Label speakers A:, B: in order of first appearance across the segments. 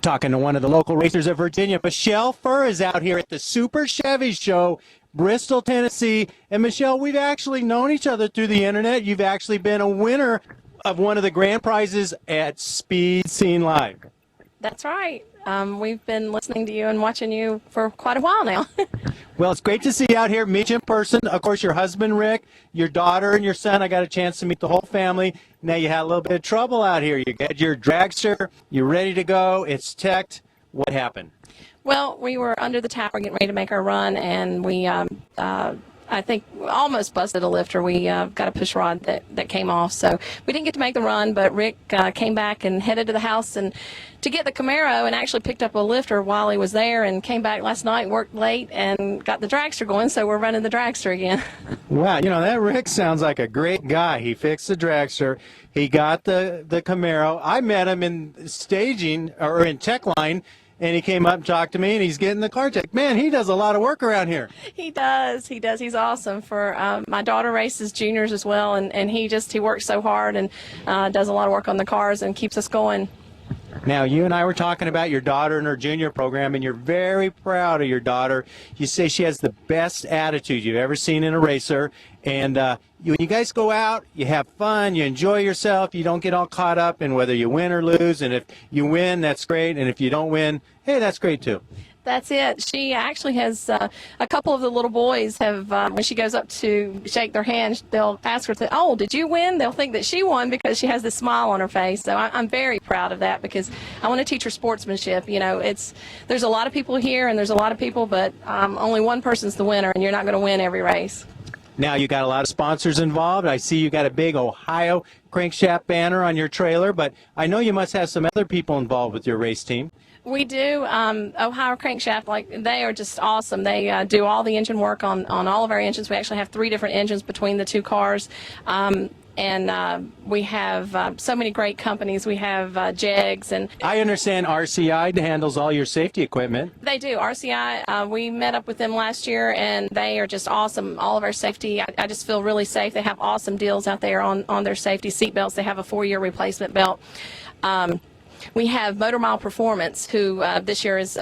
A: Talking to one of the local racers of Virginia. Michelle Furr is out here at the Super Chevy Show, Bristol, Tennessee. And Michelle, we've actually known each other through the internet. You've actually been a winner of one of the grand prizes at Speed Seen Live.
B: That's right. We've been listening to you and watching you for quite a while now.
A: Well, it's great to see you out here, meet you in person. Of course, your husband, Rick, your daughter, and your son. I got a chance to meet the whole family. Now you had a little bit of trouble out here. You got your dragster. You're ready to go. It's teched. What happened?
B: Well, we were under the tower getting ready to make our run, and we, I think, almost busted a lifter. We got a push rod that came off, so we didn't get to make the run, but Rick came back and headed to the house and to get the Camaro, and actually picked up a lifter while he was there, and came back last night, worked late, and got the dragster going, so we're running the dragster again.
A: Wow, you know, that Rick sounds like a great guy. He fixed the dragster. He got the Camaro. I met him in staging, or in tech line, and he came up and talked to me, and he's getting the car checked. Man, he does a lot of work around here.
B: He does. He's awesome. For my daughter races juniors as well, and he works so hard and does a lot of work on the cars and keeps us going.
A: Now, you and I were talking about your daughter and her junior program, and you're very proud of your daughter. You say she has the best attitude you've ever seen in a racer. And when you guys go out, you have fun, you enjoy yourself, you don't get all caught up in whether you win or lose. And if you win, that's great. And if you don't win, hey, that's great too.
B: That's it. She actually has a couple of the little boys have, when she goes up to shake their hand, they'll ask her, "Oh, did you win?" They'll think that she won because she has this smile on her face. So I'm very proud of that, because I want to teach her sportsmanship. You know, there's a lot of people here and there's a lot of people, but only one person's the winner, and you're not going to win every race.
A: Now, you got a lot of sponsors involved. I see you got a big Ohio crankshaft banner on your trailer, but I know you must have some other people involved with your race team.
B: We do. Ohio Crankshaft, they are just awesome. They do all the engine work on all of our engines. We actually have 3 different engines between the 2 cars. And we have so many great companies. We have JEGS. And
A: I understand RCI handles all your safety equipment.
B: They do. RCI, we met up with them last year, and they are just awesome. All of our safety, I just feel really safe. They have awesome deals out there on their safety seat belts. They have a 4-year replacement belt. We have Motor Mile Performance, who this year is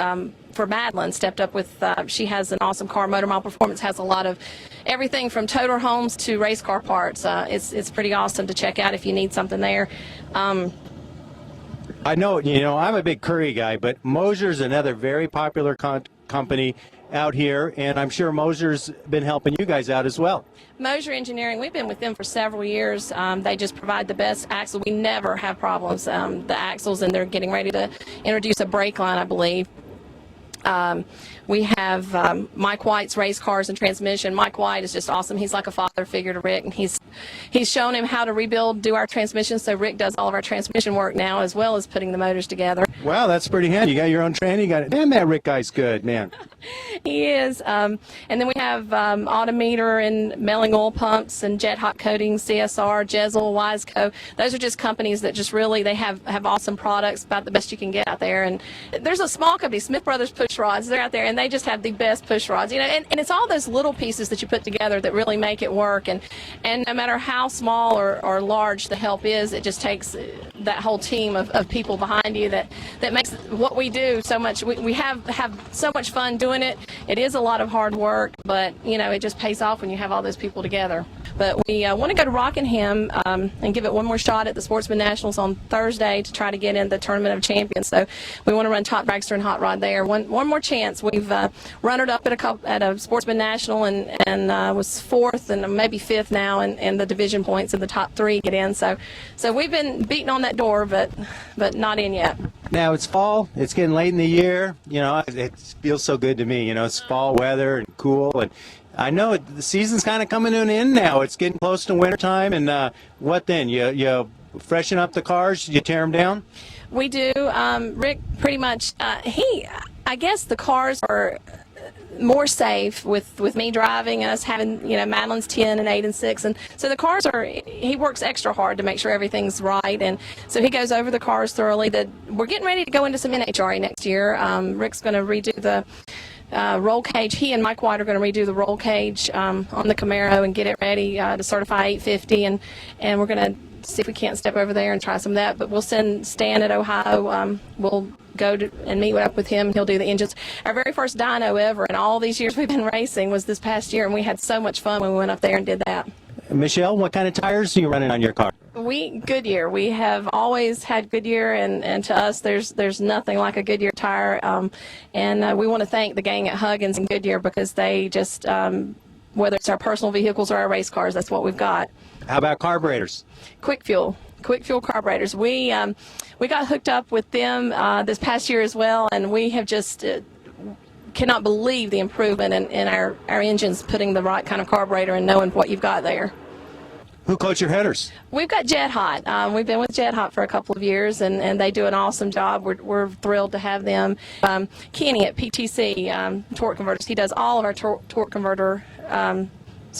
B: for Madeline stepped up with. She has an awesome car. Motor Mile Performance has a lot of everything from toter homes to race car parts. It's pretty awesome to check out if you need something there.
A: I know, I'm a big Curry guy, but Moser's another very popular company out here, and I'm sure Moser's been helping you guys out as well.
B: Moser Engineering, we've been with them for several years. They just provide the best axle. We never have problems. The axles, and they're getting ready to introduce a brake line, I believe. We have Mike White's Race Cars and Transmission. Mike White is just awesome. He's like a father figure to Rick, and he's shown him how to do our transmissions, so Rick does all of our transmission work now, as well as putting the motors together.
A: Wow, that's pretty handy. You got your own training. You got it. Damn, that Rick guy's good, man.
B: He is. And then we have Autometer and Melling Oil Pumps and Jet Hot Coatings, CSR, Jezel, Wiseco. Those are just companies that just really, they have awesome products, about the best you can get out there. And there's a small company, Smith Brothers Push Rods. They're out there, and they just have the best push rods. And it's all those little pieces that you put together that really make it work. And no matter how small or large the help is, it just takes that whole team of people behind you that makes what we do so much. We have so much fun doing it. It is a lot of hard work, but it just pays off when you have all those people together. But we want to go to Rockingham and give it one more shot at the Sportsman Nationals on Thursday to try to get in the Tournament of Champions. So we want to run Top Dragster and Hot Rod there. One more chance. We've runnered up at a Sportsman National and was 4th and maybe 5th now, and the division points in the top 3 get in. So we've been beating on that door, but not in yet.
A: Now it's fall. It's getting late in the year. It feels so good to me. It's fall weather and cool, and I know the season's kind of coming to an end now. It's getting close to wintertime, and what then? You freshen up the cars, you tear them down? We do.
B: Rick pretty much, I guess the cars are more safe with me driving and us having, Madeline's 10 and 8 and 6. And so the cars he works extra hard to make sure everything's right. And so he goes over the cars thoroughly. We're getting ready to go into some NHRA next year. Rick's going to redo the roll cage. He and Mike White are going to redo the roll cage on the Camaro and get it ready to certify 850, and we're going to see if we can't step over there and try some of that. But we'll send Stan at Ohio. We'll go to and meet up with him. He'll do the engines. Our very first dyno ever in all these years we've been racing was this past year, and we had so much fun when we went up there and did that.
A: Michelle, what kind of tires are you running on your car?
B: Goodyear. We have always had Goodyear, and to us, there's nothing like a Goodyear tire. And we want to thank the gang at Huggins and Goodyear because they just, whether it's our personal vehicles or our race cars, that's what we've got.
A: How about carburetors?
B: Quick fuel carburetors. We got hooked up with them this past year as well, and we have just cannot believe the improvement in our engines, putting the right kind of carburetor and knowing what you've got there.
A: Who coats your headers?
B: We've got Jet Hot. We've been with Jet Hot for a couple of years, and they do an awesome job. We're thrilled to have them. Kenny at PTC Torque Converters, he does all of our torque converter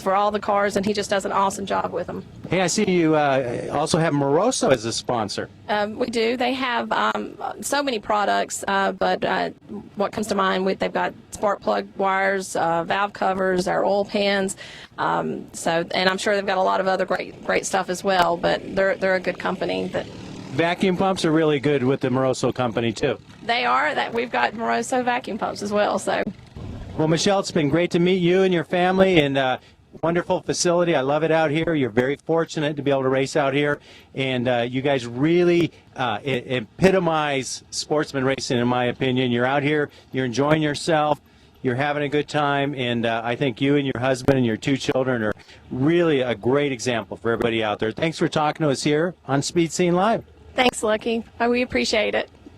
B: for all the cars, and he just does an awesome job with them.
A: Hey, I see you also have Moroso as a sponsor.
B: We do. They have so many products, but what comes to mind, they've got spark plug wires, valve covers, our oil pans. And I'm sure they've got a lot of other great stuff as well. But they're a good company.
A: Vacuum pumps are really good with the Moroso company too.
B: They are. We've got Moroso vacuum pumps as well. So.
A: Well, Michelle, it's been great to meet you and your family, and wonderful facility. I love it out here. You're very fortunate to be able to race out here, and you guys really epitomize sportsman racing, in my opinion. You're out here, you're enjoying yourself, you're having a good time, and I think you and your husband and your 2 children are really a great example for everybody out there. Thanks for talking to us here on Speed Scene Live.
B: Thanks, Lucky. We appreciate it.